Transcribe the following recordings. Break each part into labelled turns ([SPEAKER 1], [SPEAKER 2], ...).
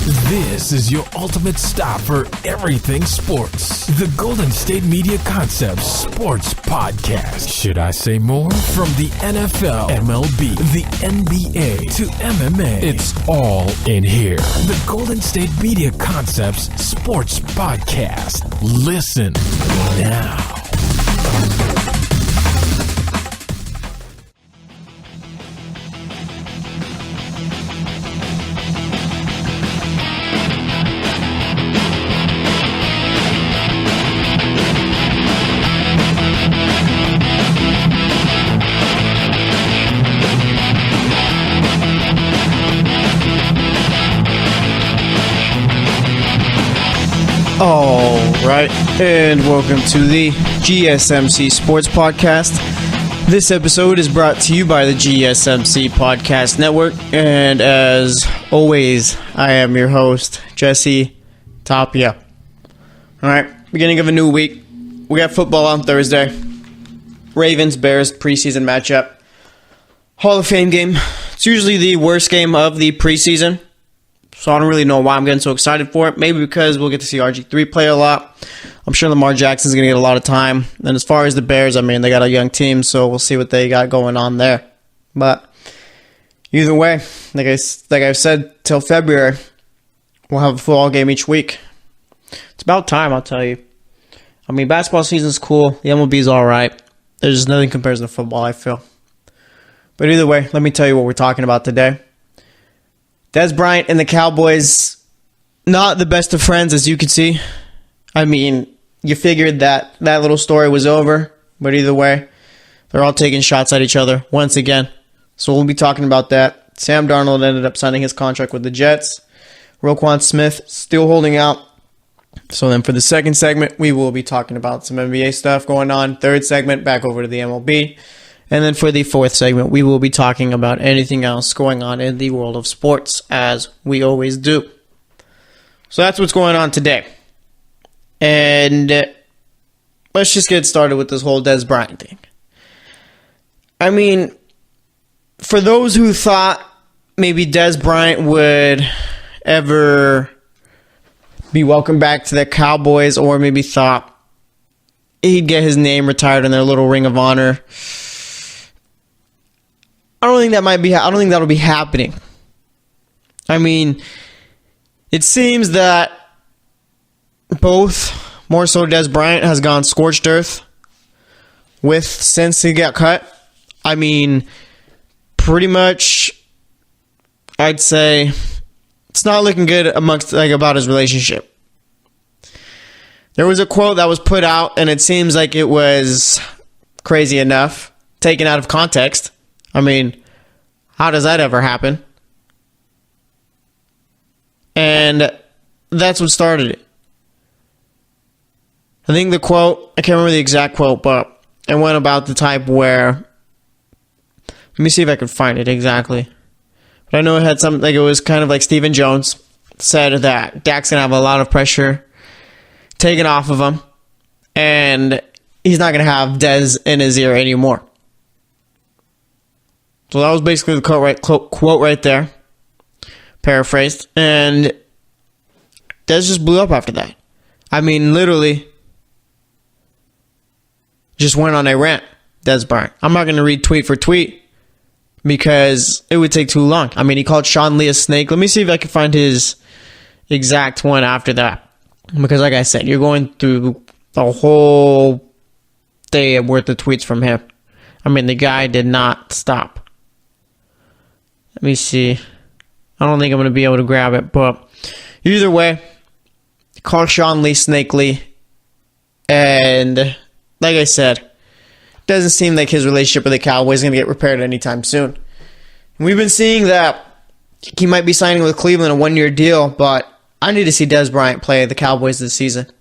[SPEAKER 1] This is your ultimate stop for everything sports. The Golden State Media Concepts Sports Podcast. Should I say more? From the NFL, MLB, the NBA to MMA, it's all in here. The Golden State Media Concepts Sports Podcast. Listen now.
[SPEAKER 2] All right, and welcome to the GSMC Sports Podcast. This episode is brought to you by the GSMC Podcast Network, and as always, I am your host, Jesse Tapia. All right, beginning of a new week. We got football on Thursday. Ravens-Bears preseason matchup. Hall of Fame game. It's usually the worst game of the preseason. So I don't really know why I'm getting so excited for it. Maybe because we'll get to see RG3 play a lot. I'm sure Lamar Jackson's going to get a lot of time. And as far as the Bears, I mean, they got a young team, so we'll see what they got going on there. But either way, like I've said, till February, we'll have a football game each week. It's about time, I'll tell you. I mean, basketball season's cool. The MLB's all right. There's just nothing compares to football, I feel. But either way, let me tell you what we're talking about today. Dez Bryant and the Cowboys, not the best of friends, as you can see. I mean, you figured that little story was over, but either way, they're all taking shots at each other once again. So we'll be talking about that. Sam Darnold ended up signing his contract with the Jets. Roquan Smith still holding out. So then for the second segment, we will be talking about some NBA stuff going on. Third segment, back over to the MLB. And then for the fourth segment, we will be talking about anything else going on in the world of sports, as we always do. So that's what's going on today. And let's just get started with this whole Dez Bryant thing. I mean, for those who thought maybe Dez Bryant would ever be welcomed back to the Cowboys, or maybe thought he'd get his name retired in their little Ring of Honor, I don't think that'll be happening. I mean, it seems that both, more so Dez Bryant, has gone scorched earth since he got cut. I mean, pretty much, I'd say it's not looking good about his relationship. There was a quote that was put out, and it seems like it was crazy enough, taken out of context. I mean, how does that ever happen? And that's what started it. I think the quote, I can't remember the exact quote, but it went about the type where, let me see if I can find it exactly. But I know it had something, like it was kind of like Stephen Jones said that Dak's going to have a lot of pressure taken off of him, and he's not going to have Dez in his ear anymore. So that was basically the quote right there, paraphrased, and Dez just blew up after that. I mean, literally, just went on a rant, Dez Bryant. I'm not going to read tweet for tweet because it would take too long. I mean, he called Sean Lee a snake. Let me see if I can find his exact one after that. Because like I said, you're going through a whole day worth of tweets from him. I mean, the guy did not stop. Let me see. I don't think I'm going to be able to grab it, but either way, call Sean Lee Snake Lee. And like I said, doesn't seem like his relationship with the Cowboys is going to get repaired anytime soon. And we've been seeing that he might be signing with Cleveland a one-year deal, but I need to see Dez Bryant play the Cowboys this season.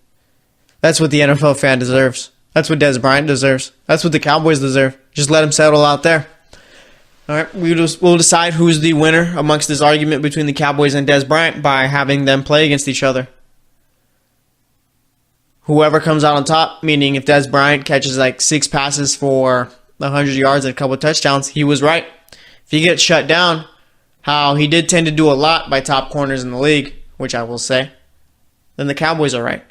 [SPEAKER 2] That's what the NFL fan deserves. That's what Dez Bryant deserves. That's what the Cowboys deserve. Just let him settle out there. All right, we'll decide who's the winner amongst this argument between the Cowboys and Dez Bryant by having them play against each other. Whoever comes out on top, meaning if Dez Bryant catches like 6 passes for 100 yards and a couple of touchdowns, he was right. If he gets shut down, how he did tend to do a lot by top corners in the league, which I will say, then the Cowboys are right.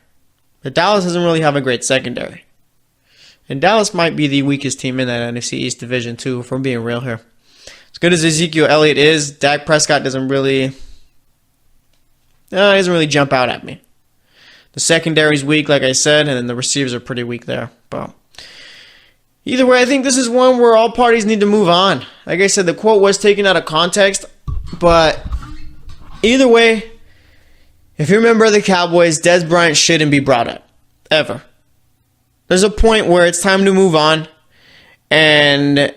[SPEAKER 2] But Dallas doesn't really have a great secondary. And Dallas might be the weakest team in that NFC East division, too, if we're being real here. As good as Ezekiel Elliott is, Dak Prescott doesn't really jump out at me. The secondary's weak, like I said, and then the receivers are pretty weak there. But either way, I think this is one where all parties need to move on. Like I said, the quote was taken out of context, but either way, if you're a member of the Cowboys, Dez Bryant shouldn't be brought up. Ever. There's a point where it's time to move on and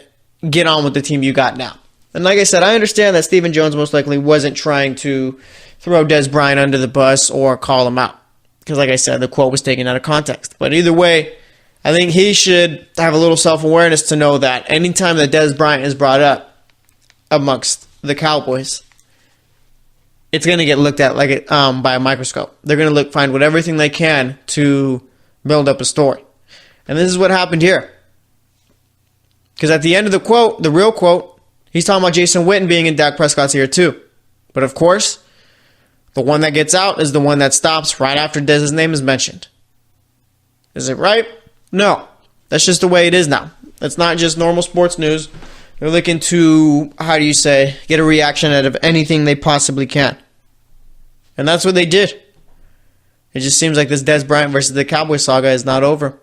[SPEAKER 2] get on with the team you got now. And like I said, I understand that Stephen Jones most likely wasn't trying to throw Dez Bryant under the bus or call him out. Because like I said, the quote was taken out of context. But either way, I think he should have a little self-awareness to know that anytime that Dez Bryant is brought up amongst the Cowboys, it's going to get looked at like by a microscope. They're going to find everything they can to build up a story. And this is what happened here. Because at the end of the quote, the real quote, he's talking about Jason Witten being in Dak Prescott's ear too. But of course, the one that gets out is the one that stops right after Dez's name is mentioned. Is it right? No. That's just the way it is now. It's not just normal sports news. They're looking to, get a reaction out of anything they possibly can. And that's what they did. It just seems like this Dez Bryant versus the Cowboys saga is not over.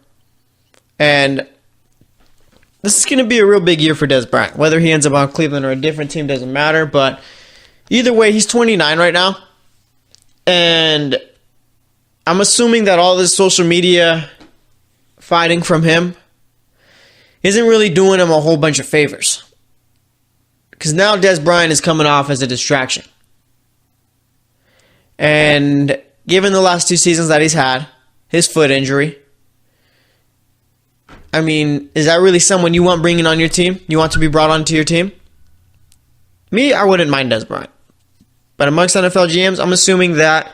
[SPEAKER 2] And this is going to be a real big year for Dez Bryant. Whether he ends up on Cleveland or a different team doesn't matter. But either way, he's 29 right now. And I'm assuming that all this social media fighting from him isn't really doing him a whole bunch of favors. Because now Dez Bryant is coming off as a distraction. And given the last 2 seasons that he's had, his foot injury, I mean, is that really someone you want bringing on your team? You want to be brought onto your team? Me, I wouldn't mind Dez Bryant. But amongst NFL GMs, I'm assuming that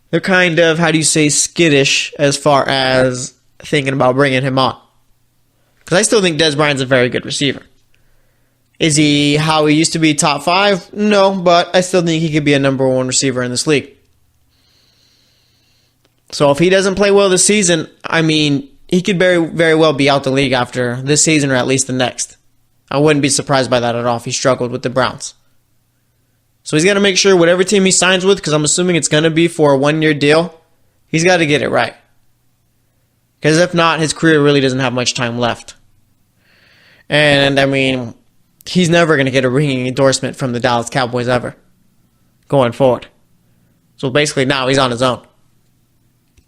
[SPEAKER 2] they're kind of, skittish as far as thinking about bringing him on. Because I still think Dez Bryant's a very good receiver. Is he how he used to be top 5? No, but I still think he could be a number 1 receiver in this league. So if he doesn't play well this season, he could very, very well be out the league after this season or at least the next. I wouldn't be surprised by that at all if he struggled with the Browns. So he's got to make sure whatever team he signs with, because I'm assuming it's going to be for a 1-year deal, he's got to get it right. Because if not, his career really doesn't have much time left. And, he's never going to get a ringing endorsement from the Dallas Cowboys ever going forward. So basically now he's on his own.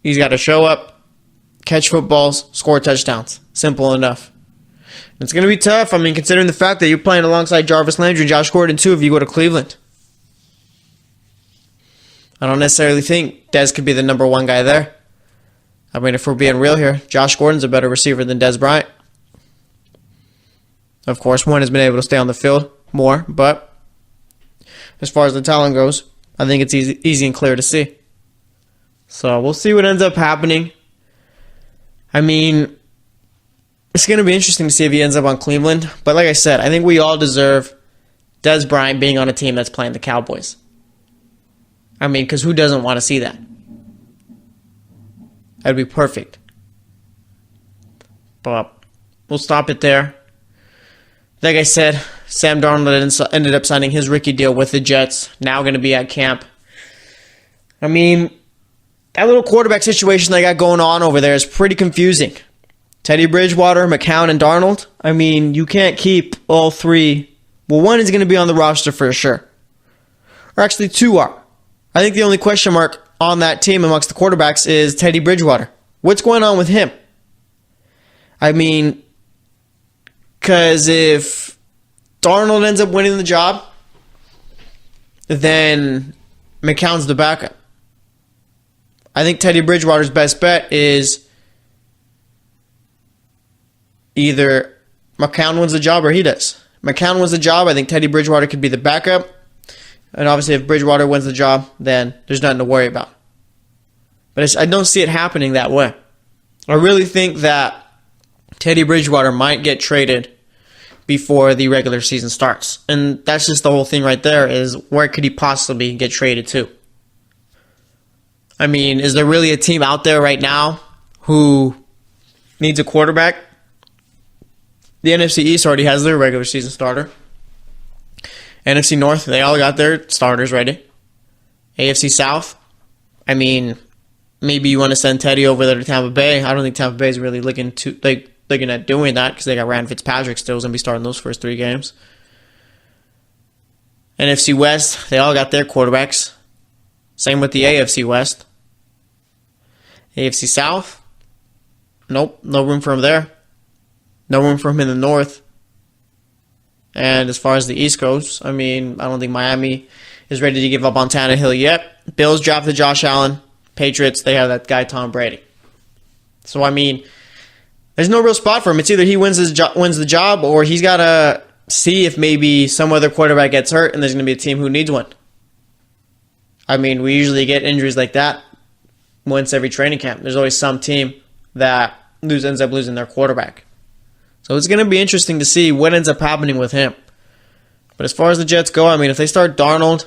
[SPEAKER 2] He's got to show up, catch footballs, score touchdowns. Simple enough. It's going to be tough, considering the fact that you're playing alongside Jarvis Landry and Josh Gordon too if you go to Cleveland. I don't necessarily think Dez could be the number 1 guy there. If we're being real here, Josh Gordon's a better receiver than Dez Bryant. Of course, one has been able to stay on the field more, but as far as the talent goes, I think it's easy and clear to see. So we'll see what ends up happening. It's going to be interesting to see if he ends up on Cleveland. But like I said, I think we all deserve Dez Bryant being on a team that's playing the Cowboys. Because who doesn't want to see that? That'd be perfect. But we'll stop it there. Like I said, Sam Darnold ended up signing his rookie deal with the Jets. Now going to be at camp. That little quarterback situation they got going on over there is pretty confusing. Teddy Bridgewater, McCown, and Darnold. You can't keep all 3. Well, 1 is going to be on the roster for sure. Or actually 2 are. I think the only question mark on that team amongst the quarterbacks is Teddy Bridgewater. What's going on with him? Because if Darnold ends up winning the job, then McCown's the backup. I think Teddy Bridgewater's best bet is either McCown wins the job or he does. McCown wins the job, I think Teddy Bridgewater could be the backup. And obviously if Bridgewater wins the job, then there's nothing to worry about. But I don't see it happening that way. I really think that Teddy Bridgewater might get traded before the regular season starts. And that's just the whole thing right there is where could he possibly get traded to? I mean, is there really a team out there right now who needs a quarterback? The NFC East already has their regular season starter. NFC North, they all got their starters ready. AFC South, I mean, maybe you want to send Teddy over there to Tampa Bay. I don't think Tampa Bay is really looking at doing that because they got Ryan Fitzpatrick still going to be starting those first 3 games. NFC West, they all got their quarterbacks. Same with the AFC West. AFC South, nope, no room for him there. No room for him in the North. And as far as the East goes, I mean, I don't think Miami is ready to give up on Tannehill yet. Bills drafted Josh Allen. Patriots, they have that guy Tom Brady. So, I mean, there's no real spot for him. It's either he wins the job or he's got to see if maybe some other quarterback gets hurt and there's going to be a team who needs one. I mean, we usually get injuries like that once every training camp. There's always some team that ends up losing their quarterback. So it's going to be interesting to see what ends up happening with him. But as far as the Jets go, I mean, if they start Darnold,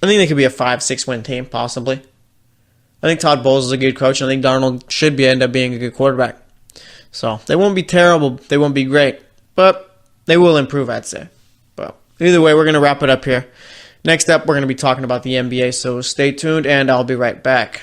[SPEAKER 2] I think they could be a 5-6 win team, possibly. I think Todd Bowles is a good coach, and I think Darnold should end up being a good quarterback. So they won't be terrible. They won't be great. But they will improve, I'd say. But either way, we're going to wrap it up here. Next up, we're going to be talking about the NBA, so stay tuned, and I'll be right back.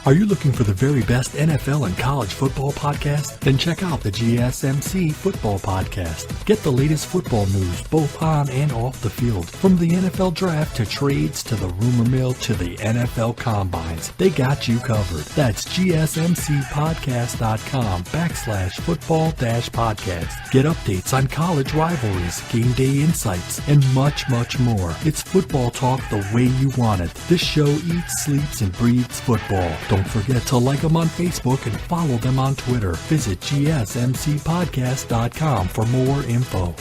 [SPEAKER 3] Are you looking for the very best NFL and college football podcast? Then check out the GSMC Football Podcast. Get the latest football news both on and off the field. From the NFL Draft to trades to the rumor mill to the NFL Combines, they got you covered. That's GSMCpodcast.com/football-podcast. Get updates on college rivalries, game day insights, and much, much more. It's football talk the way you want it. This show eats, sleeps, and breathes football. Don't forget to like them on Facebook and follow them on Twitter. Visit GSMCpodcast.com for more info.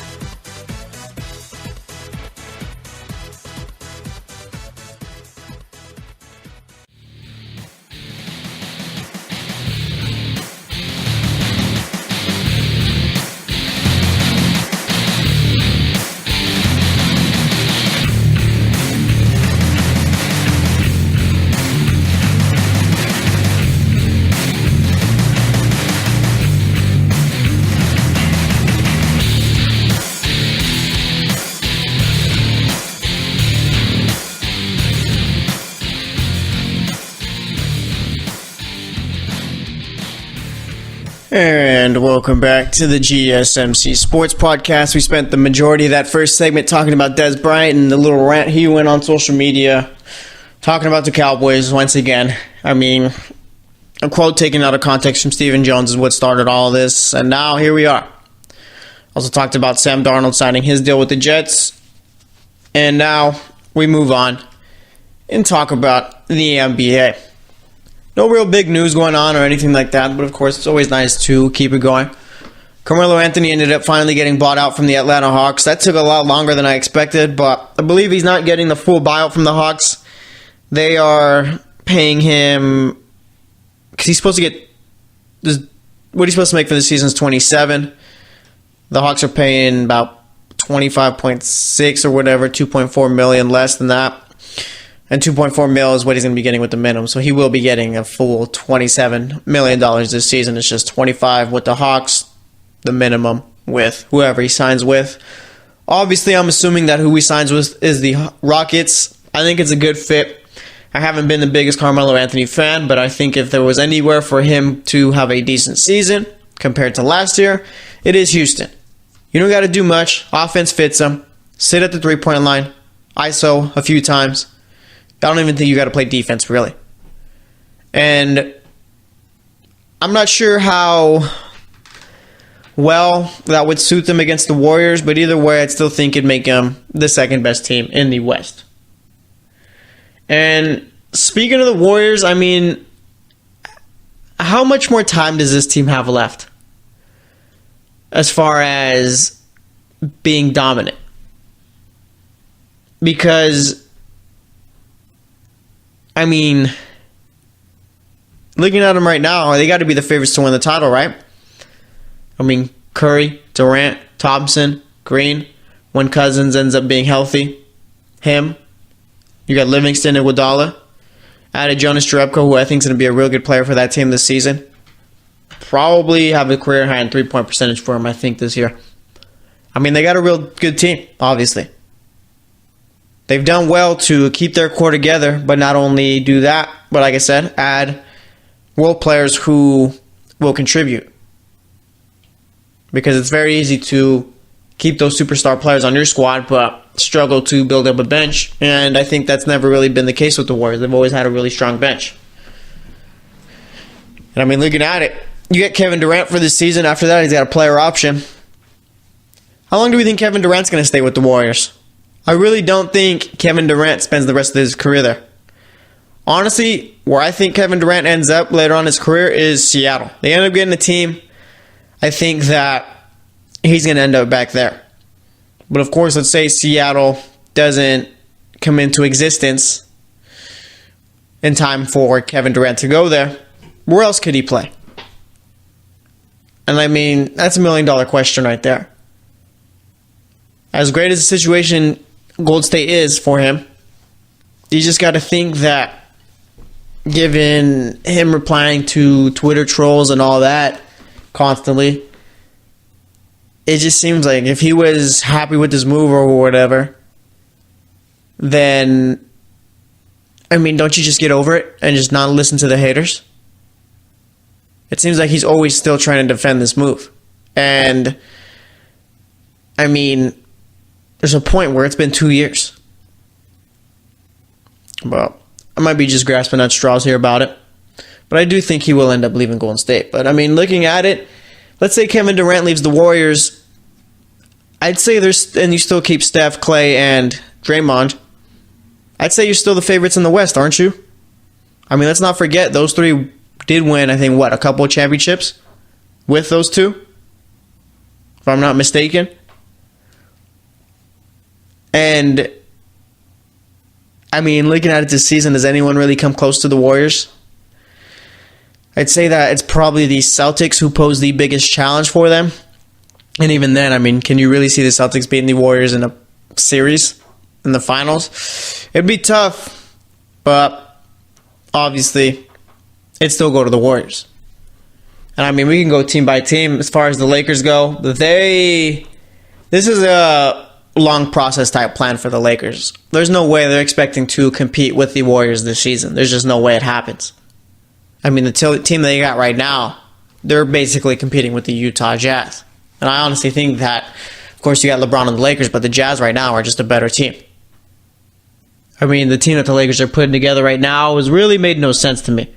[SPEAKER 2] And welcome back to the GSMC Sports Podcast. We spent the majority of that first segment talking about Dez Bryant and the little rant he went on social media talking about the Cowboys once again. I mean, a quote taken out of context from Stephen Jones is what started all this, and now here we are. Also talked about Sam Darnold signing his deal with the Jets, and now we move on and talk about the NBA. No real big news going on or anything like that, but of course it's always nice to keep it going. Carmelo Anthony ended up finally getting bought out from the Atlanta Hawks. That took a lot longer than I expected, but I believe he's not getting the full buyout from the Hawks. They are paying him, because he's supposed to get, what he's supposed to make for the season is 27. The Hawks are paying about 25.6 or whatever, 2.4 million less than that. And $2.4 million is what he's going to be getting with the minimum. So he will be getting a full $27 million this season. It's just 25 with the Hawks, the minimum with whoever he signs with. Obviously, I'm assuming that who he signs with is the Rockets. I think it's a good fit. I haven't been the biggest Carmelo Anthony fan, but I think if there was anywhere for him to have a decent season compared to last year, it is Houston. You don't got to do much. Offense fits him. Sit at the three-point line. ISO a few times. I don't even think you got to play defense, really. And I'm not sure how well that would suit them against the Warriors, but either way, I'd still think it'd make them the second best team in the West. And speaking of the Warriors, I mean, how much more time does this team have left as far as being dominant? Because, I mean, looking at them right now, they got to be the favorites to win the title, right? I mean, Curry, Durant, Thompson, Green, when Cousins ends up being healthy. him. You got Livingston and Iguodala. Added Jonas Jerebko, who I think is going to be a real good player for that team this season. Probably have a career high in 3-point percentage for him, I think, this year. I mean, they got a real good team, obviously. They've done well to keep their core together, but not only do that, but like I said, add role players who will contribute. Because it's very easy to keep those superstar players on your squad, but struggle to build up a bench. And I think that's never really been the case with the Warriors. They've always had a really strong bench. And I mean, looking at it, you get Kevin Durant for this season. After that, he's got a player option. How long do we think Kevin Durant's going to stay with the Warriors? I really don't think Kevin Durant spends the rest of his career there. Honestly, where I think Kevin Durant ends up later on in his career is Seattle. They end up getting a team. I think that he's going to end up back there. But of course, let's say Seattle doesn't come into existence in time for Kevin Durant to go there. Where else could he play? And I mean, that's $1 million question right there. As great as the situation Golden State is for him, you just got to think that given him replying to Twitter trolls and all that constantly, it just seems like if he was happy with his move or whatever, then, I mean, don't you just get over it and just not listen to the haters? It seems like he's always still trying to defend this move. And, I mean, there's a point where it's been 2 years. Well, I might be just grasping at straws here about it. But I do think he will end up leaving Golden State. But, I mean, looking at it, let's say Kevin Durant leaves the Warriors. I'd say and you still keep Steph, Clay, and Draymond. I'd say you're still the favorites in the West, aren't you? I mean, let's not forget, those three did win, I think, a couple of championships with those two? If I'm not mistaken. And, I mean, looking at it this season, does anyone really come close to the Warriors? I'd say that it's probably the Celtics who pose the biggest challenge for them. And even then, I mean, can you really see the Celtics beating the Warriors in a series in the finals? It'd be tough, but obviously, it'd still go to the Warriors. And I mean, we can go team by team as far as the Lakers go. This is a long process type plan for the Lakers. There's no way they're expecting to compete with the Warriors this season. There's just no way it happens. I mean, the team they got right now, they're basically competing with the Utah Jazz. And I honestly think that, of course, you got LeBron and the Lakers, but the Jazz right now are just a better team. I mean, the team that the Lakers are putting together right now has really made no sense to me.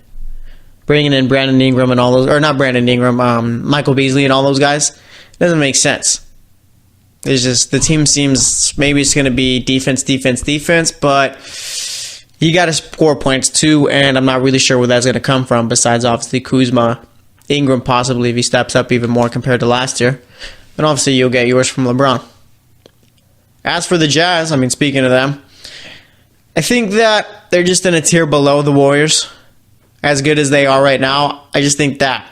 [SPEAKER 2] Bringing in Brandon Ingram and all those, or not Brandon Ingram, Michael Beasley and all those guys, doesn't make sense. It's just, the team seems, maybe it's going to be defense, but you got to score points too, and I'm not really sure where that's going to come from, besides obviously Kuzma, Ingram possibly if he steps up even more compared to last year. And obviously you'll get yours from LeBron. As for the Jazz, I mean, speaking of them, I think that they're just in a tier below the Warriors. As good as they are right now, I just think that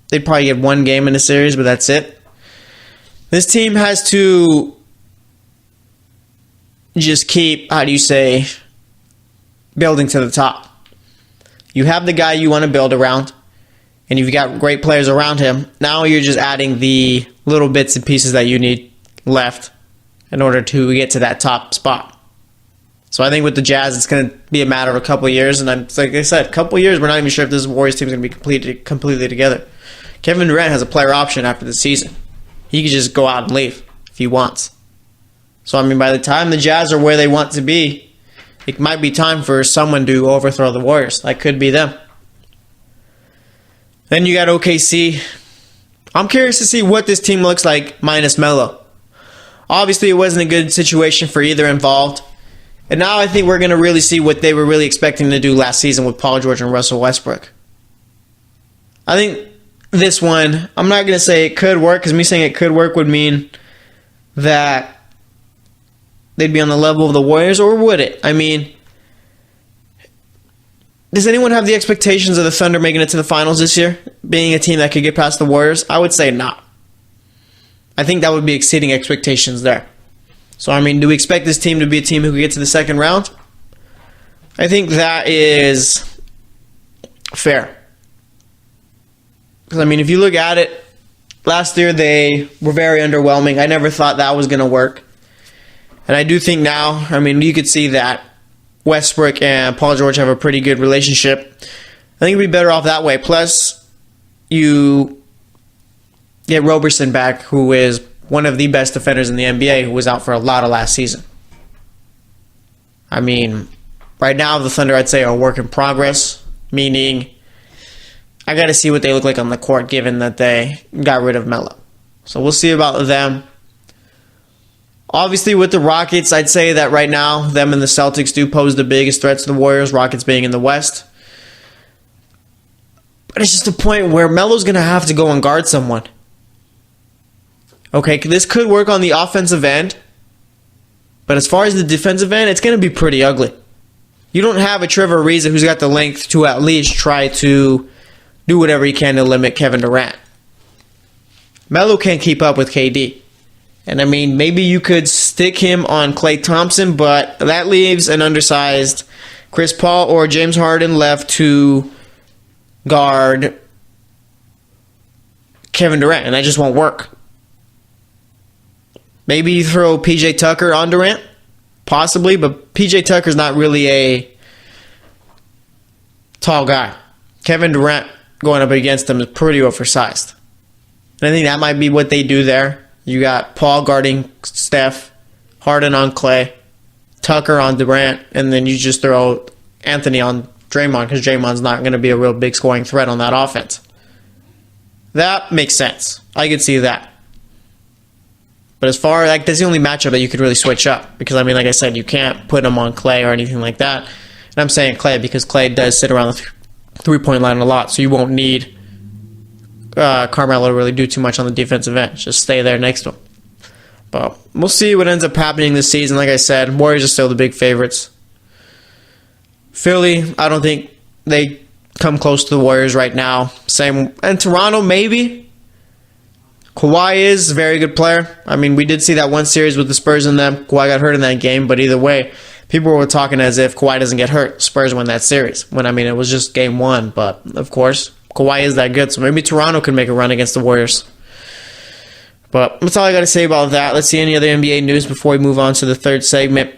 [SPEAKER 2] they'd probably get one game in the series, but that's it. This team has to just keep, building to the top. You have the guy you want to build around, and you've got great players around him. Now you're just adding the little bits and pieces that you need left in order to get to that top spot. So I think with the Jazz, it's going to be a matter of a couple of years. And like I said, a couple of years, we're not even sure if this Warriors team is going to be completely together. Kevin Durant has a player option after the season. He could just go out and leave if he wants. So, I mean, by the time the Jazz are where they want to be, it might be time for someone to overthrow the Warriors. That could be them. Then you got OKC. I'm curious to see what this team looks like minus Melo. Obviously, it wasn't a good situation for either involved. And now I think we're going to really see what they were really expecting to do last season with Paul George and Russell Westbrook. I think this one, I'm not going to say it could work, because me saying it could work would mean that they'd be on the level of the Warriors, or would it? I mean, does anyone have the expectations of the Thunder making it to the finals this year? Being a team that could get past the Warriors? I would say not. I think that would be exceeding expectations there. So, I mean, do we expect this team to be a team who can get to the second round? I think that is fair. Because, I mean, if you look at it, last year they were very underwhelming. I never thought that was going to work. And I do think now, I mean, you could see that Westbrook and Paul George have a pretty good relationship. I think it'd be better off that way. Plus, you get Roberson back, who is one of the best defenders in the NBA, who was out for a lot of last season. I mean, right now, the Thunder, I'd say, are a work in progress, meaning I got to see what they look like on the court, given that they got rid of Melo. So we'll see about them. Obviously, with the Rockets, I'd say that right now, them and the Celtics do pose the biggest threats to the Warriors, Rockets being in the West. But it's just a point where Melo's going to have to go and guard someone. Okay, this could work on the offensive end, but as far as the defensive end, it's going to be pretty ugly. You don't have a Trevor Ariza who's got the length to at least try to do whatever he can to limit Kevin Durant. Melo can't keep up with KD. And I mean, maybe you could stick him on Klay Thompson, but that leaves an undersized Chris Paul or James Harden left to guard Kevin Durant, and that just won't work. Maybe you throw PJ Tucker on Durant, possibly, but PJ Tucker's not really a tall guy. Kevin Durant going up against him is pretty oversized. And I think that might be what they do there. You got Paul guarding Steph, Harden on Klay, Tucker on Durant, and then you just throw Anthony on Draymond because Draymond's not going to be a real big scoring threat on that offense. That makes sense. I could see that. But as far as, that's the only matchup that you could really switch up. Because, I mean, like I said, you can't put him on Klay or anything like that. And I'm saying Klay because Klay does sit around the three-point line a lot, so you won't need Carmelo to really do too much on the defensive end. Just stay there next to him. But we'll see what ends up happening this season. Like I said, Warriors are still the big favorites. Philly, I don't think they come close to the Warriors right now. Same, and Toronto, maybe. Kawhi is a very good player. I mean, we did see that one series with the Spurs in them. Kawhi got hurt in that game, but either way, people were talking as if Kawhi doesn't get hurt, Spurs win that series. When, I mean, it was just game one, but of course, Kawhi is that good, so maybe Toronto can make a run against the Warriors. But that's all I got to say about that. Let's see any other NBA news before we move on to the third segment.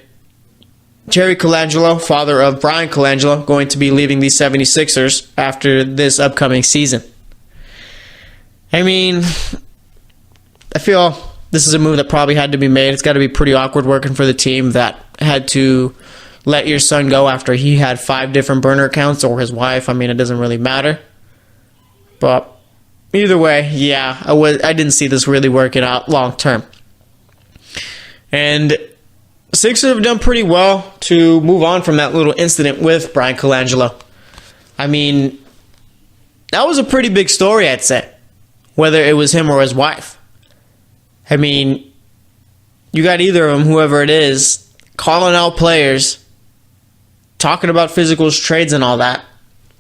[SPEAKER 2] Jerry Colangelo, father of Brian Colangelo, going to be leaving the 76ers after this upcoming season. I mean, I feel this is a move that probably had to be made. It's got to be pretty awkward working for the team that had to let your son go after he had 5 different burner accounts, or his wife. I mean, it doesn't really matter. But either way, yeah, I didn't see this really working out long term. And Sixers have done pretty well to move on from that little incident with Brian Colangelo. I mean, that was a pretty big story, I'd say, whether it was him or his wife. I mean, you got either of them, whoever it is, calling out players, talking about physicals, trades, and all that.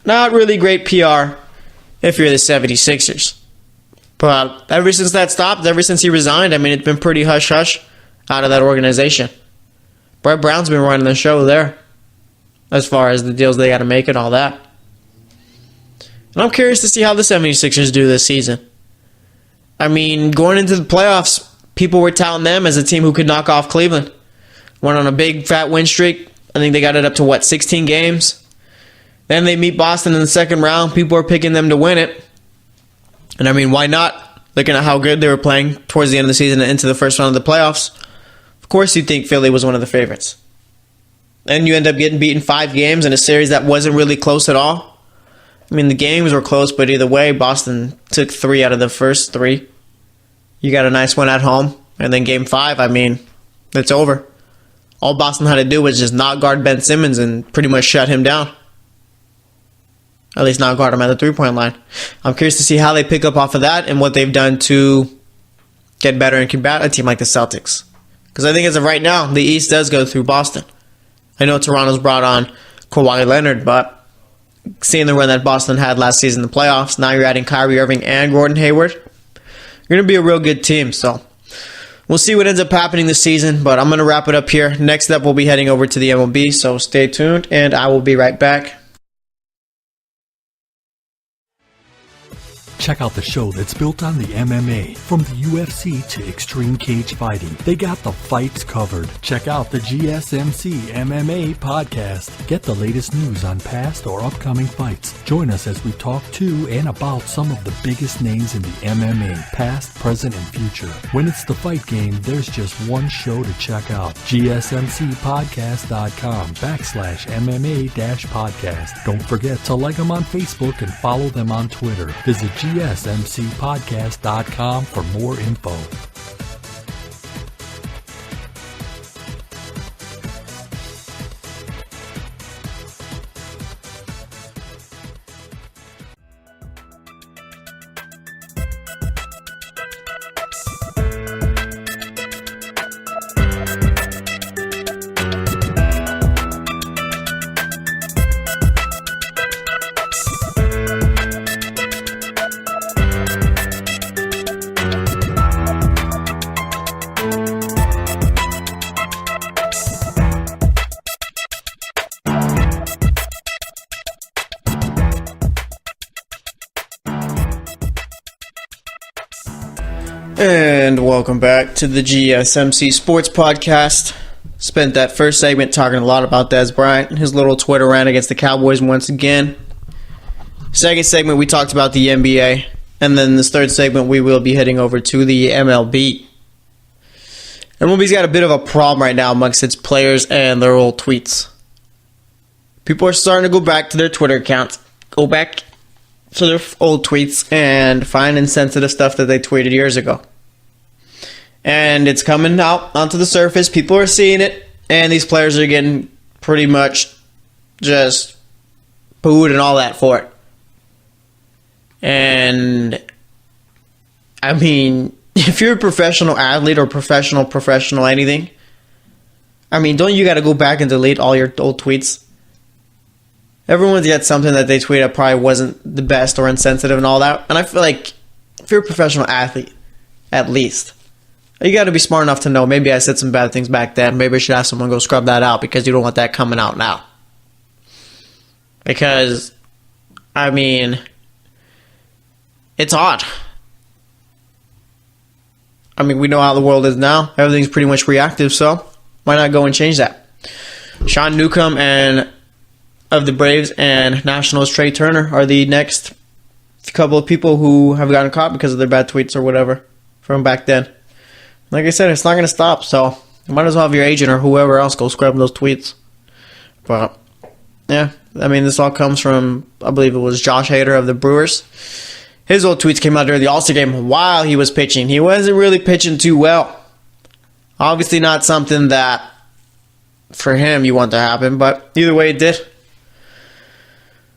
[SPEAKER 2] Not really great PR if you're the 76ers. But ever since that stopped, ever since he resigned, I mean, it's been pretty hush-hush out of that organization. Brett Brown's been running the show there as far as the deals they got to make and all that. And I'm curious to see how the 76ers do this season. I mean, going into the playoffs, people were touting them as a team who could knock off Cleveland. Went on a big fat win streak. I think they got it up to, 16 games? Then they meet Boston in the second round. People are picking them to win it. And I mean, why not? Looking at how good they were playing towards the end of the season and into the first round of the playoffs. Of course you'd think Philly was one of the favorites. And you end up getting beaten 5 games in a series that wasn't really close at all. I mean, the games were close, but either way, Boston took 3 out of the first 3. You got a nice one at home. And then game 5, I mean, it's over. All Boston had to do was just not guard Ben Simmons and pretty much shut him down. At least not guard him at the three-point line. I'm curious to see how they pick up off of that and what they've done to get better and combat a team like the Celtics. Because I think as of right now, the East does go through Boston. I know Toronto's brought on Kawhi Leonard, but seeing the run that Boston had last season in the playoffs, now you're adding Kyrie Irving and Gordon Hayward. You're going to be a real good team, so we'll see what ends up happening this season, but I'm going to wrap it up here. Next up, we'll be heading over to the MLB, so stay tuned, and I will be right back.
[SPEAKER 3] Check out the show that's built on the MMA. From the UFC to extreme cage fighting, they got the fights covered. Check out the GSMC MMA podcast. Get the latest news on past or upcoming fights. Join us as we talk to and about some of the biggest names in the MMA, past, present, and future. When it's the fight game, there's just one show to check out. GSMCpodcast.com/MMA-podcast. Don't forget to like them on Facebook and follow them on Twitter. Visit GSMCpodcast.com for more info.
[SPEAKER 2] And welcome back to the GSMC Sports Podcast. Spent that first segment talking a lot about Dez Bryant and his little Twitter rant against the Cowboys once again. Second segment, we talked about the NBA. And then this third segment, we will be heading over to the MLB. MLB's got a bit of a problem right now amongst its players and their old tweets. People are starting to go back to their Twitter accounts, go back to their old tweets and find insensitive stuff that they tweeted years ago. And it's coming out onto the surface. People are seeing it, and these players are getting pretty much just booed and all that for it. And I mean, if you're a professional athlete or professional anything, I mean, don't you got to go back and delete all your old tweets? Everyone's got something that they tweet that probably wasn't the best or insensitive and all that. And I feel like if you're a professional athlete, at least, you got to be smart enough to know, maybe I said some bad things back then. Maybe I should have someone go scrub that out because you don't want that coming out now. Because, I mean, it's odd. I mean, we know how the world is now. Everything's pretty much reactive, so why not go and change that? Sean Newcomb of the Braves and Nationals Trey Turner are the next couple of people who have gotten caught because of their bad tweets or whatever from back then. Like I said, it's not going to stop, so you might as well have your agent or whoever else go scrub those tweets. But, yeah, I mean, this all comes from, I believe it was Josh Hader of the Brewers. His old tweets came out during the All-Star game while he was pitching. He wasn't really pitching too well. Obviously not something that, for him, you want to happen, but either way it did.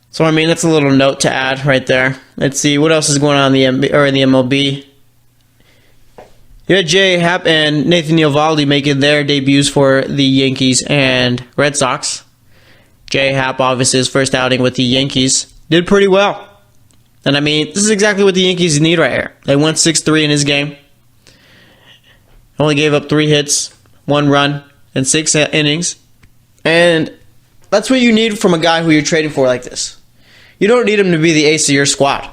[SPEAKER 2] So, I mean, that's a little note to add right there. Let's see, what else is going on in the MLB? You had J. Happ and Nathan Eovaldi making their debuts for the Yankees and Red Sox. J. Happ, obviously, his first outing with the Yankees, did pretty well. And, I mean, this is exactly what the Yankees need right here. They went 6-3 in his game. Only gave up 3 hits, 1 run, and 6 innings. And that's what you need from a guy who you're trading for like this. You don't need him to be the ace of your squad.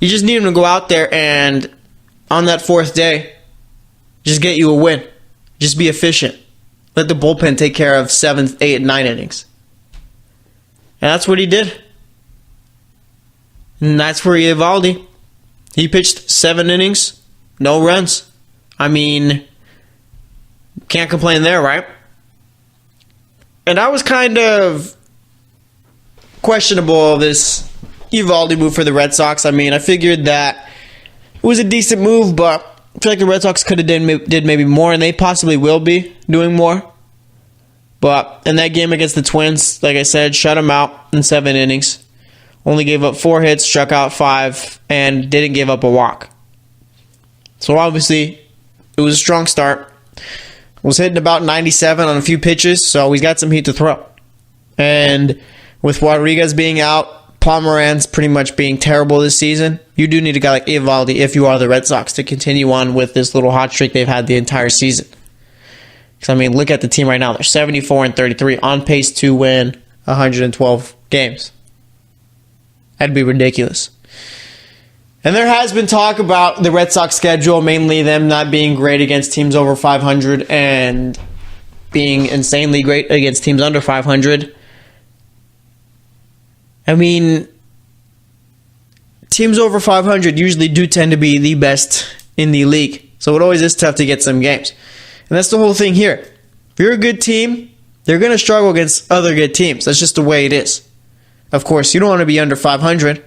[SPEAKER 2] You just need him to go out there and, on that 4th day, just get you a win. Just be efficient. Let the bullpen take care of 7, 8, and 9 innings. And that's what he did. And that's for Eovaldi. He pitched 7 innings, no runs. I mean, can't complain there, right? And I was kind of questionable of this Eovaldi move for the Red Sox. I mean, I figured that it was a decent move, but I feel like the Red Sox could have did maybe more, and they possibly will be doing more. But in that game against the Twins, like I said, shut them out in 7 innings. Only gave up 4 hits, struck out 5, and didn't give up a walk. So obviously, it was a strong start. Was hitting about 97 on a few pitches, so he's got some heat to throw. And with Rodriguez being out, Pomeranz pretty much being terrible this season, you do need a guy like Eovaldi if you are the Red Sox to continue on with this little hot streak they've had the entire season. Because, I mean, look at the team right now. They're 74-33, on pace to win 112 games. That'd be ridiculous. And there has been talk about the Red Sox schedule, mainly them not being great against teams over 500 and being insanely great against teams under 500. I mean, teams over 500 usually do tend to be the best in the league. So it always is tough to get some games. And that's the whole thing here. If you're a good team, they're going to struggle against other good teams. That's just the way it is. Of course, you don't want to be under 500.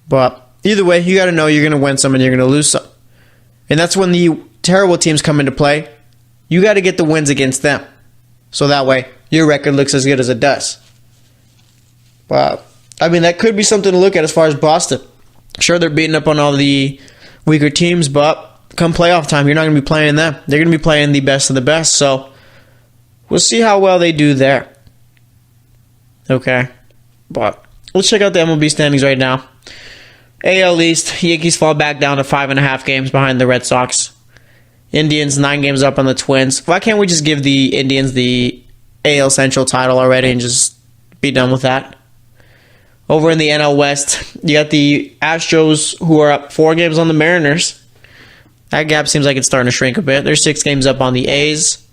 [SPEAKER 2] But either way, you got to know you're going to win some and you're going to lose some. And that's when the terrible teams come into play. You got to get the wins against them. So that way, your record looks as good as it does. Wow. I mean, that could be something to look at as far as Boston. Sure, they're beating up on all the weaker teams, but come playoff time, you're not going to be playing them. They're going to be playing the best of the best, so we'll see how well they do there. Okay. But let's check out the MLB standings right now. AL East, Yankees fall back down to 5.5 games behind the Red Sox. Indians 9 games up on the Twins. Why can't we just give the Indians the AL Central title already and just be done with that? Over in the NL West, you got the Astros who are up 4 games on the Mariners. That gap seems like it's starting to shrink a bit. They're 6 games up on the A's.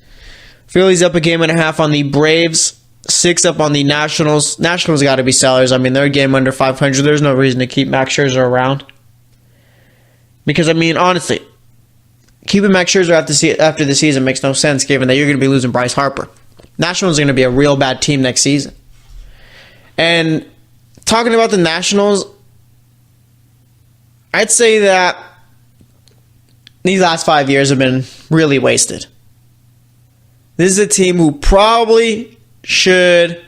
[SPEAKER 2] Phillies up 1.5 games on the Braves. 6 up on the Nationals. Nationals got to be sellers. I mean, they're a game under 500. There's no reason to keep Max Scherzer around. Because, I mean, honestly, keeping Max Scherzer after the season makes no sense given that you're going to be losing Bryce Harper. Nationals are going to be a real bad team next season. And talking about the Nationals, I'd say that these last 5 years have been really wasted. This is a team who probably should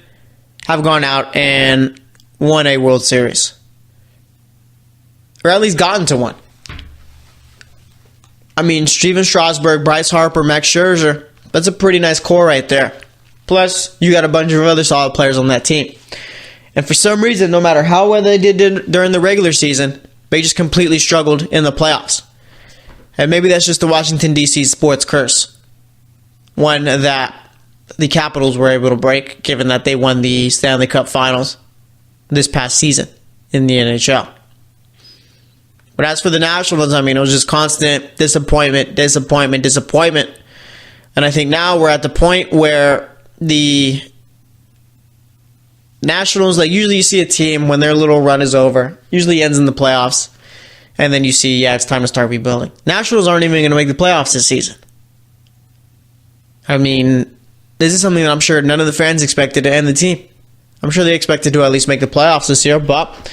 [SPEAKER 2] have gone out and won a World Series. Or at least gotten to one. I mean, Steven Strasburg, Bryce Harper, Max Scherzer, that's a pretty nice core right there. Plus, you got a bunch of other solid players on that team. And for some reason, no matter how well they did during the regular season, they just completely struggled in the playoffs. And maybe that's just the Washington, D.C. sports curse. One that the Capitals were able to break, given that they won the Stanley Cup Finals this past season in the NHL. But as for the Nationals, I mean, it was just constant disappointment. And I think now we're at the point where the Nationals, like usually you see a team when their little run is over, usually ends in the playoffs, and then you see, it's time to start rebuilding. Nationals aren't even going to make the playoffs this season. I mean, this is something that I'm sure none of the fans expected to end the team. I'm sure they expected to at least make the playoffs this year, but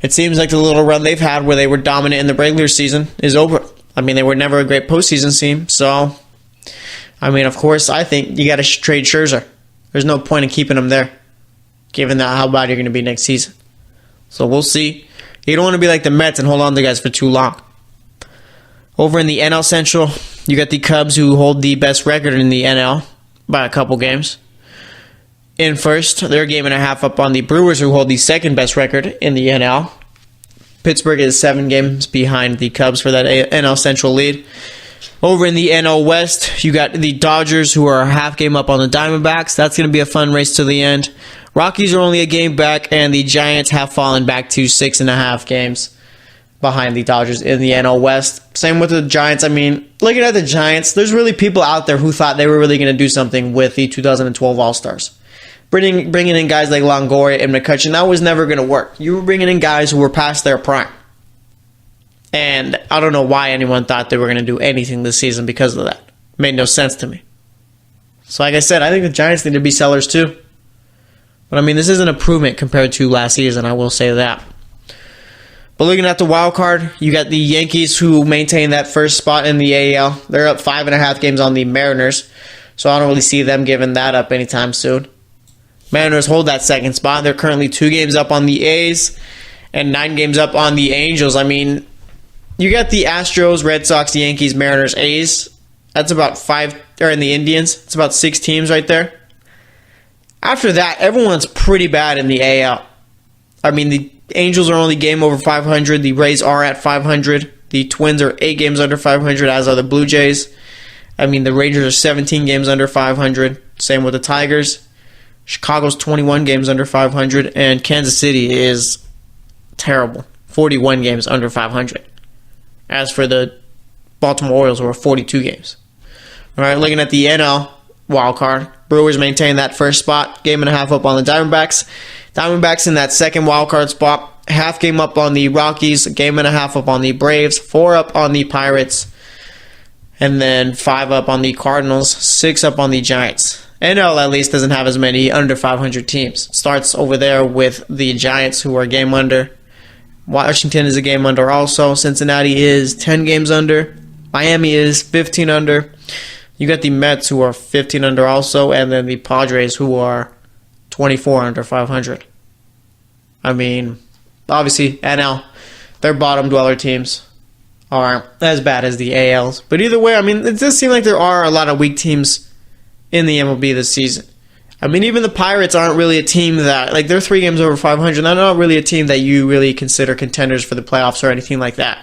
[SPEAKER 2] it seems like the little run they've had where they were dominant in the regular season is over. I mean, they were never a great postseason team, so, I mean, of course, I think you got to trade Scherzer. There's no point in keeping him there, given that how bad you're going to be next season. So we'll see. You don't want to be like the Mets and hold on to guys for too long. Over in the NL Central, you got the Cubs who hold the best record in the NL by a couple games. In first, they're 1.5 games up on the Brewers who hold the second best record in the NL. Pittsburgh is 7 games behind the Cubs for that NL Central lead. Over in the NL West, you got the Dodgers who are a 0.5 game up on the Diamondbacks. That's going to be a fun race to the end. Rockies are only a game back, and the Giants have fallen back to 6.5 games behind the Dodgers in the NL West. Same with the Giants. I mean, looking at the Giants, there's really people out there who thought they were really going to do something with the 2012 All-Stars. Bringing in guys like Longoria and McCutcheon, that was never going to work. You were bringing in guys who were past their prime. And I don't know why anyone thought they were going to do anything this season because of that. It made no sense to me. So like I said, I think the Giants need to be sellers too. But I mean, this is an improvement compared to last season, I will say that. But looking at the wild card, you got the Yankees who maintain that first spot in the AL. They're up 5.5 games on the Mariners, so I don't really see them giving that up anytime soon. Mariners hold that second spot. They're currently 2 games up on the A's and 9 games up on the Angels. I mean, you got the Astros, Red Sox, Yankees, Mariners, A's. That's about 5, or in the Indians. It's about 6 teams right there. After that, everyone's pretty bad in the AL. I mean, the Angels are only game over 500. The Rays are at 500. The Twins are 8 games under 500, as are the Blue Jays. I mean, the Rangers are 17 games under 500. Same with the Tigers. Chicago's 21 games under 500. And Kansas City is terrible. 41 games under 500. As for the Baltimore Orioles, who are 42 games. All right, looking at the NL wildcard. Brewers maintain that first spot. Game and a half up on the Diamondbacks. Diamondbacks in that second wildcard spot. Half game up on the Rockies. Game and a half up on the Braves. 4 up on the Pirates. And then 5 up on the Cardinals. 6 up on the Giants. NL at least doesn't have as many under 500 teams. Starts over there with the Giants, who are a game under. Washington is a game under also. Cincinnati is 10 games under. Miami is 15 under. You got the Mets, who are 15 under also, and then the Padres, who are 24 under 500. I mean, obviously, NL, their bottom dweller teams aren't as bad as the ALs. But either way, I mean, it does seem like there are a lot of weak teams in the MLB this season. I mean, even the Pirates aren't really a team that, like, they're 3 games over 500. They're not really a team that you really consider contenders for the playoffs or anything like that.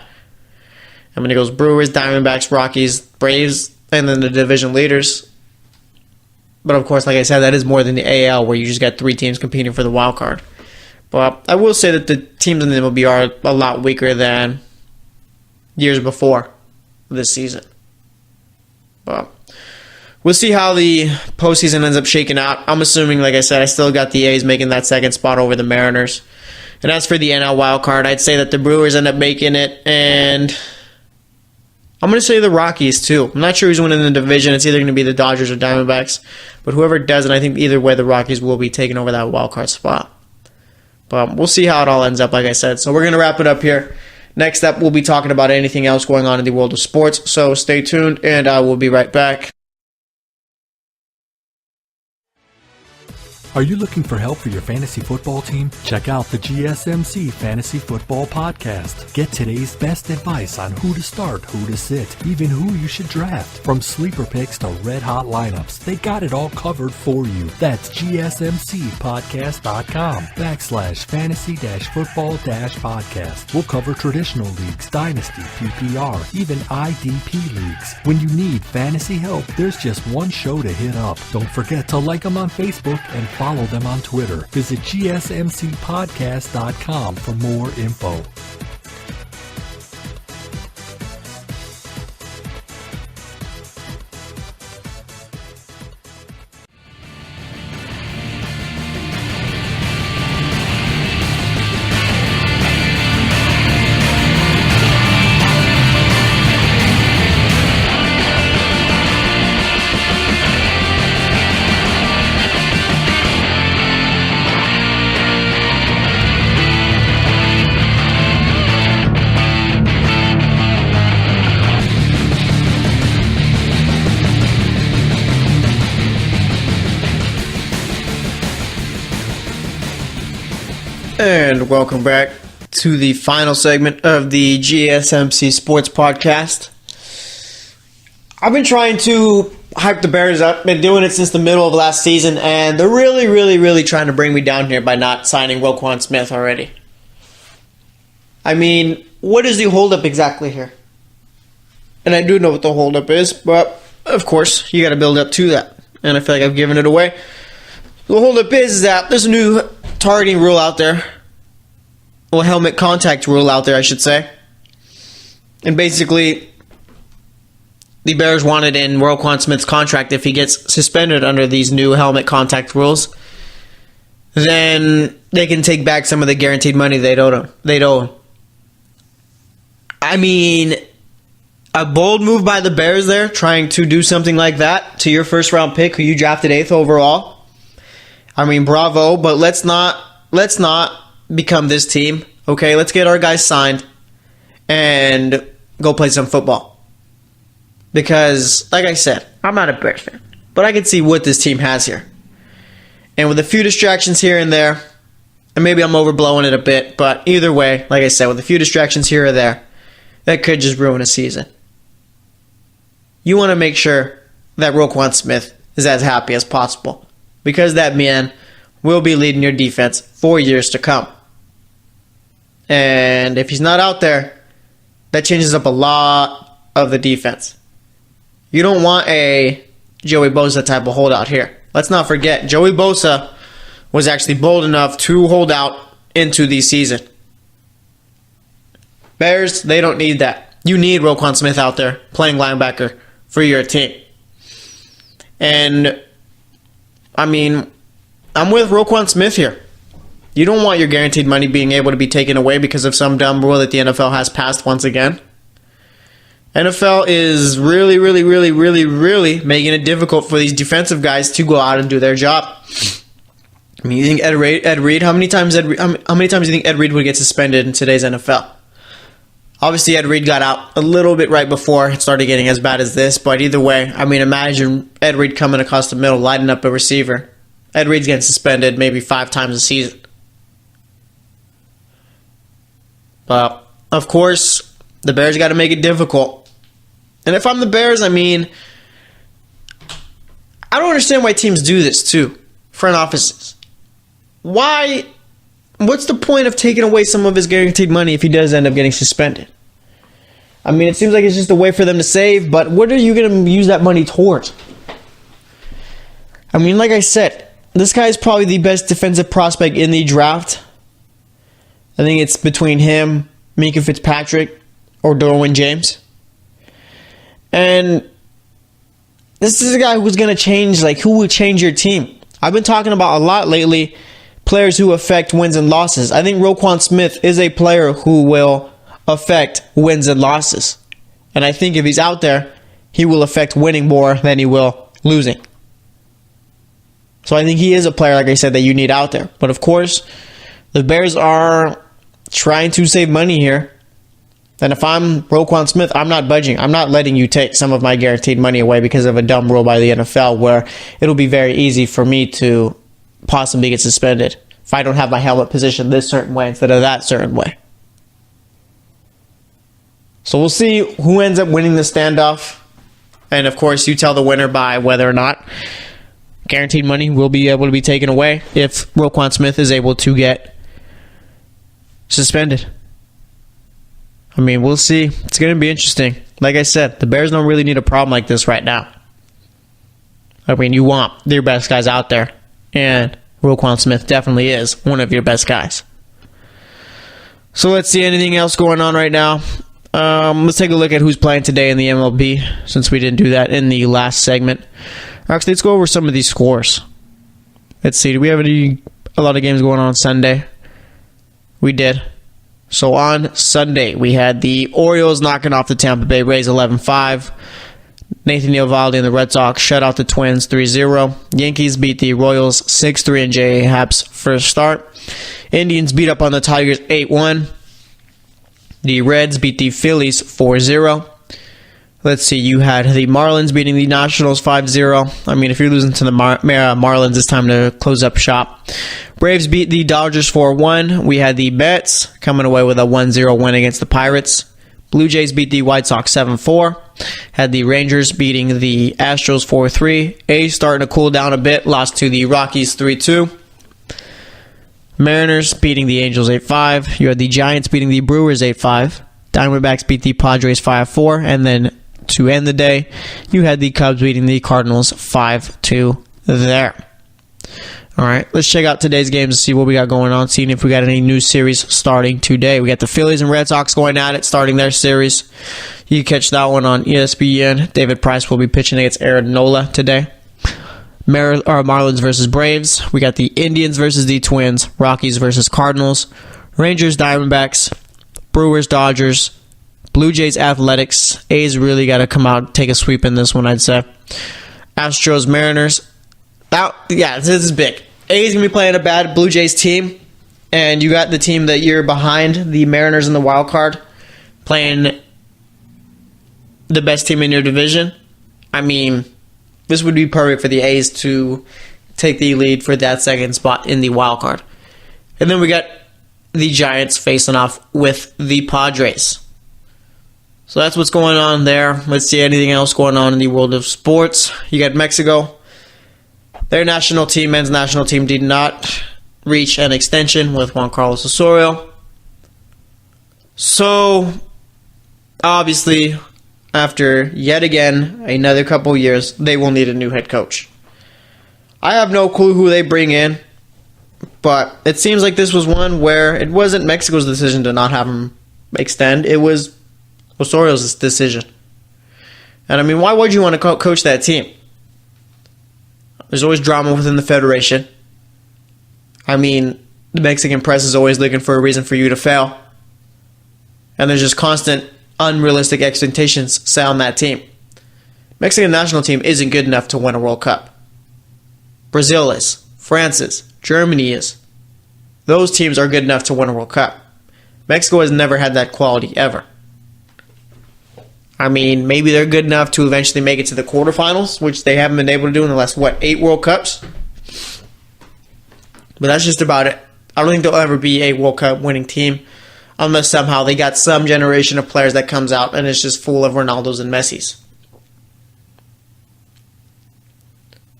[SPEAKER 2] I mean, it goes Brewers, Diamondbacks, Rockies, Braves, and then the division leaders. But of course, like I said, that is more than the AL, where you just got 3 teams competing for the wild card. But I will say that the teams in the MLB are a lot weaker than years before this season. But we'll see how the postseason ends up shaking out. I'm assuming, like I said, I still got the A's making that second spot over the Mariners. And as for the NL wild card, I'd say that the Brewers end up making it, and I'm going to say the Rockies, too. I'm not sure who's winning the division. It's either going to be the Dodgers or Diamondbacks. But whoever does it, I think either way, the Rockies will be taking over that wildcard spot. But we'll see how it all ends up, like I said. So we're going to wrap it up here. Next up, we'll be talking about anything else going on in the world of sports. So stay tuned, and I will be right back.
[SPEAKER 3] Are you looking for help for your fantasy football team? Check out the GSMC Fantasy Football Podcast. Get today's best advice on who to start, who to sit, even who you should draft. From sleeper picks to red-hot lineups, they got it all covered for you. That's gsmcpodcast.com/fantasy-football-podcast. We'll cover traditional leagues, dynasty, PPR, even IDP leagues. When you need fantasy help, there's just one show to hit up. Don't forget to like them on Facebook and follow them on Twitter. Visit gsmcpodcast.com for more info.
[SPEAKER 2] And welcome back to the final segment of the GSMC Sports Podcast. I've been trying to hype the Bears up. Been doing it since the middle of last season, and they're really trying to bring me down here by not signing Roquan Smith already. I mean, what is the holdup exactly here? And I do know what the holdup is, but of course, you got to build up to that. And I feel like I've given it away. The holdup is that there's a new targeting rule out there. Well, helmet contact rule out there, I should say. And basically, the Bears wanted in Roquan Smith's contract, if he gets suspended under these new helmet contact rules, then they can take back some of the guaranteed money they'd owe him. I mean, a bold move by the Bears there, trying to do something like that to your first-round pick, who you drafted 8th overall. I mean, bravo, but let's not become this team, okay? Let's get our guys signed and go play some football. Because, like I said, I'm not a Bears fan, but I can see what this team has here. And with a few distractions here and there, and maybe I'm overblowing it a bit, but either way, like I said, with a few distractions here or there, that could just ruin a season. You want to make sure that Roquan Smith is as happy as possible, because that man will be leading your defense for years to come. And if he's not out there, that changes up a lot of the defense. You don't want a Joey Bosa type of holdout here. Let's not forget, Joey Bosa was actually bold enough to hold out into the season. Bears, they don't need that. You need Roquan Smith out there playing linebacker for your team. And, I mean, I'm with Roquan Smith here. You don't want your guaranteed money being able to be taken away because of some dumb rule that the NFL has passed once again. NFL is really making it difficult for these defensive guys to go out and do their job. I mean, you think Ed Reed? How many times do you think Ed Reed would get suspended in today's NFL? Obviously, Ed Reed got out a little bit right before it started getting as bad as this, but either way, I mean, imagine Ed Reed coming across the middle, lighting up a receiver. Ed Reed's getting suspended maybe 5 times a season. But, of course, the Bears got to make it difficult. And if I'm the Bears, I mean, I don't understand why teams do this too. Front offices. Why? What's the point of taking away some of his guaranteed money if he does end up getting suspended? I mean, it seems like it's just a way for them to save, but what are you going to use that money towards? I mean, like I said, this guy is probably the best defensive prospect in the draft. I think it's between him, Minkah Fitzpatrick, or Derwin James. And this is a guy who's going to change, who will change your team. I've been talking about a lot lately, players who affect wins and losses. I think Roquan Smith is a player who will affect wins and losses. And I think if he's out there, he will affect winning more than he will losing. So I think he is a player, like I said, that you need out there. But of course, the Bears are trying to save money here. And if I'm Roquan Smith, I'm not budging. I'm not letting you take some of my guaranteed money away because of a dumb rule by the NFL where it'll be very easy for me to possibly get suspended if I don't have my helmet positioned this certain way instead of that certain way. So we'll see who ends up winning the standoff. And of course, you tell the winner by whether or not guaranteed money will be able to be taken away if Roquan Smith is able to get suspended. I mean, we'll see. It's going to be interesting. Like I said, the Bears don't really need a problem like this right now. I mean, you want your best guys out there. And Roquan Smith definitely is one of your best guys. So let's see anything else going on right now. Let's take a look at who's playing today in the MLB, since we didn't do that in the last segment. Actually, let's go over some of these scores. Let's see. Do we have a lot of games going on Sunday? We did. So on Sunday, we had the Orioles knocking off the Tampa Bay Rays 11-5. Nathan Eovaldi and the Red Sox shut out the Twins 3-0. Yankees beat the Royals 6-3 in J.A. Happ's first start. Indians beat up on the Tigers 8-1. The Reds beat the Phillies 4-0. Let's see, you had the Marlins beating the Nationals 5-0. I mean, if you're losing to the Marlins, it's time to close up shop. Braves beat the Dodgers 4-1. We had the Mets coming away with a 1-0 win against the Pirates. Blue Jays beat the White Sox 7-4. Had the Rangers beating the Astros 4-3. A's starting to cool down a bit. Lost to the Rockies 3-2. Mariners beating the Angels 8-5. You had the Giants beating the Brewers 8-5. Diamondbacks beat the Padres 5-4. And then to end the day, you had the Cubs beating the Cardinals 5-2 there. All right, let's check out today's games and see what we got going on, seeing if we got any new series starting today. We got the Phillies and Red Sox going at it, starting their series. You can catch that one on ESPN. David Price will be pitching against Aaron Nola today. Marlins versus Braves. We got the Indians versus the Twins. Rockies versus Cardinals. Rangers, Diamondbacks. Brewers, Dodgers. Blue Jays, Athletics. A's really got to come out and take a sweep in this one, I'd say. Astros, Mariners. This is big. A's going to be playing a bad Blue Jays team, and you got the team that you're behind, the Mariners in the wild card, playing the best team in your division. I mean, this would be perfect for the A's to take the lead for that second spot in the wild card. And then we got the Giants facing off with the Padres. So that's what's going on there. Let's see anything else going on in the world of sports. You got Mexico. Their national team, men's national team, did not reach an extension with Juan Carlos Osorio. So, obviously, after yet again another couple years, they will need a new head coach. I have no clue who they bring in, but it seems like this was one where it wasn't Mexico's decision to not have him extend. It was Osorio's decision. And I mean, why would you want to coach that team? There's always drama within the federation. I mean, the Mexican press is always looking for a reason for you to fail. And there's just constant unrealistic expectations set on that team. Mexican national team isn't good enough to win a World Cup. Brazil is. France is. Germany is. Those teams are good enough to win a World Cup. Mexico has never had that quality ever. I mean, maybe they're good enough to eventually make it to the quarterfinals, which they haven't been able to do in the last, 8 World Cups? But that's just about it. I don't think they'll ever be a World Cup winning team unless somehow they got some generation of players that comes out and it's just full of Ronaldos and Messis.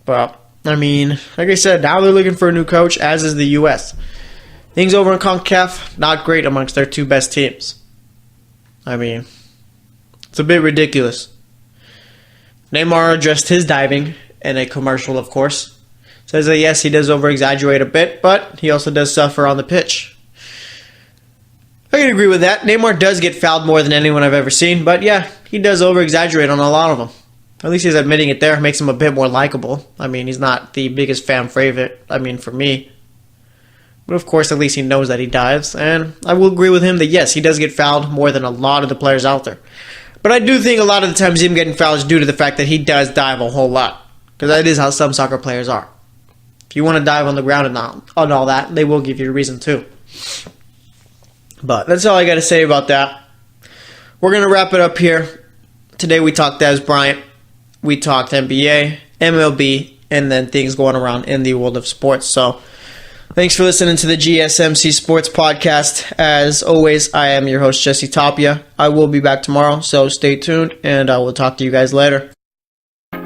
[SPEAKER 2] But, I mean, like I said, now they're looking for a new coach, as is the U.S. Things over in CONCACAF, not great amongst their 2 best teams. I mean, it's a bit ridiculous. Neymar addressed his diving in a commercial, of course. Says that yes, he does over-exaggerate a bit, but he also does suffer on the pitch. I can agree with that. Neymar does get fouled more than anyone I've ever seen, but yeah, he does over-exaggerate on a lot of them. At least he's admitting it there. Makes him a bit more likable. I mean, he's not the biggest fan favorite, for me. But of course, at least he knows that he dives. And I will agree with him that yes, he does get fouled more than a lot of the players out there. But I do think a lot of the times him getting fouled is due to the fact that he does dive a whole lot. Because that is how some soccer players are. If you want to dive on the ground and all that, they will give you a reason too. But that's all I got to say about that. We're going to wrap it up here. Today we talked Dez Bryant. We talked NBA, MLB, and then things going around in the world of sports. So thanks for listening to the GSMC Sports Podcast. As always, I am your host, Jesse Tapia. I will be back tomorrow, so stay tuned, and I will talk to you guys later.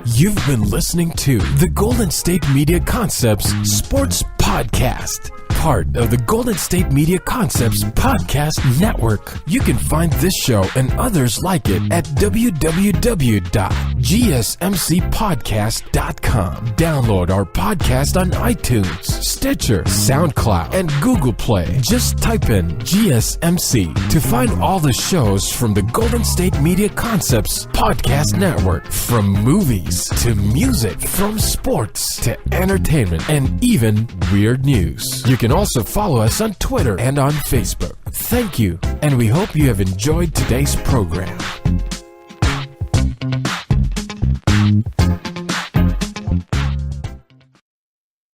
[SPEAKER 1] You've been listening to the Golden State Media Concepts Sports Podcast, part of the Golden State Media Concepts Podcast Network. You can find this show and others like it at www.gsmcpodcast.com. Download our podcast on iTunes, Stitcher, SoundCloud, and Google Play. Just type in GSMC to find all the shows from the Golden State Media Concepts Podcast Network. From movies to music, from sports to entertainment, and even weird news. You can also follow us on Twitter and on Facebook. Thank you, and we hope you have enjoyed today's program.